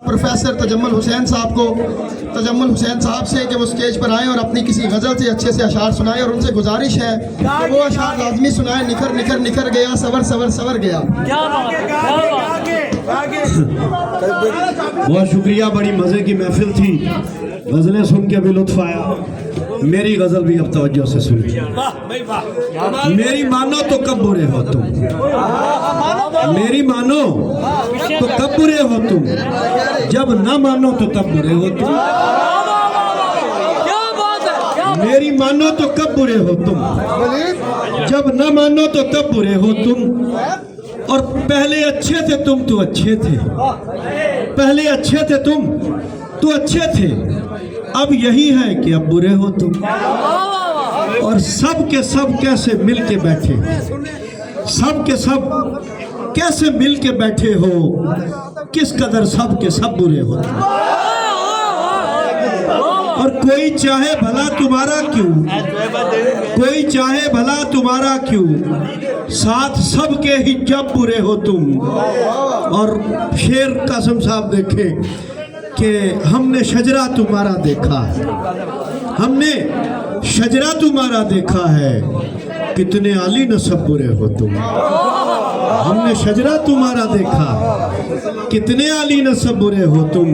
Professor Tajammul Hussain साहब को, तजम्मुल हुसैन साहब से कि वो स्टेज पर आएँ और अपनी किसी गज़ल से अच्छे से अशार सुनाएं, और उनसे गुजारिश है कि वो अशार लाजमी सुनाएं। निखर निखर निखर गया, सवर सवर सवर गया। बहुत शुक्रिया, बड़ी मज़े की महफिल थी, गज़लें सुन के भी लुत्फ़ आया। मेरी गज़ल भी अब तवज्जो से सुनिए। मेरी मानो तो कब बुरे हो तुम, मेरी मानो तो कब बुरे हो तुम, जब न मानो तो तब बुरे हो तुम। मेरी मानो तो कब बुरे हो तुम, जब न मानो तो तब बुरे हो तुम। और पहले अच्छे थे तुम तो अच्छे थे, पहले अच्छे थे तुम तो अच्छे थे, अब यही है कि अब बुरे हो तुम। और सब के सब कैसे मिल के बैठे, सब के सब कैसे मिल के बैठे हो, किस कदर सब के सब बुरे हो तुम। और कोई चाहे भला तुम्हारा क्यों, कोई चाहे भला तुम्हारा क्यों, साथ सबके ही जब बुरे हो तुम। और शेर कासिम साहब देखे कि हमने शजरा तुम्हारा देखा है, हमने शजरा तुम्हारा देखा है, कितने आली नसब बुरे हो तुम। हमने शजरा तुम्हारा देखा, कितने आली नसब बुरे हो तुम।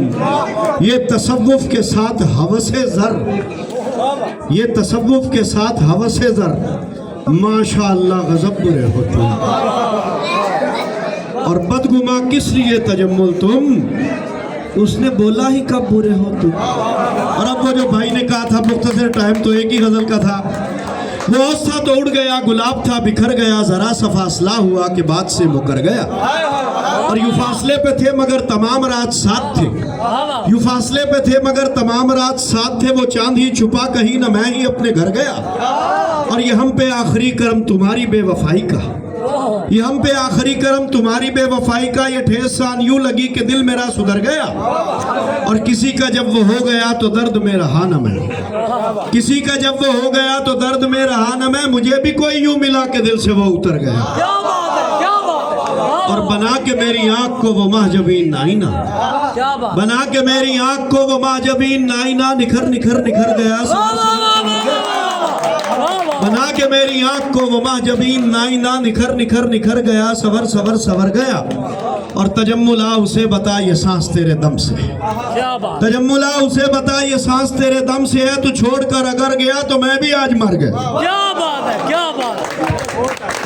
ये तसव्वुफ के साथ हवसे ज़र, ये तसव्वुफ के साथ हवसे ज़र, माशाअल्लाह गज़ब बुरे हो तुम। और बदगुमा किस लिए तजम्मुल तुम, उसने बोला ही कब बुरे हो तुम। और अब वो जो भाई ने कहा था मुख्तसर टाइम तो एक ही गज़ल का था, वो ओस था तो उड़ गया, गुलाब था बिखर गया, जरा सा फासला हुआ कि बात से मुकर गया। और यूं फासले पे थे मगर तमाम रात साथ थे, यूं फासले पे थे मगर तमाम रात साथ थे। वो चांद ही छुपा कहीं न मैं ही अपने घर गया। और ये हम पे आखिरी करम तुम्हारी बेवफाई का, ये हम पे आखिरी करम तुम्हारी बेवफाई का। ये ठेस सान यूं लगी कि दिल मेरा सुधर गया। और किसी का जब वो हो गया तो दर्द में रहा न मैं, किसी का जब वो हो गया तो दर्द में रहा न मैं। मुझे भी कोई यूं मिला कि दिल से वो उतर गया। और बना के मेरी आंख को वो महजबीन आईना, बना के मेरी आंख को वो महजबीन आईना, निखर निखर निखर गया। बना के मेरी आंख को वो महजबीन नाइना, निखर निखर निखर गया, सवर सवर सवर गया। और तजम्मुला उसे बता ये सांस तेरे दम से, तजम्मुला उसे बता ये सांस तेरे दम से है। तू छोड़कर अगर गया तो मैं भी आज मर गया। क्या बात है, क्या बात है।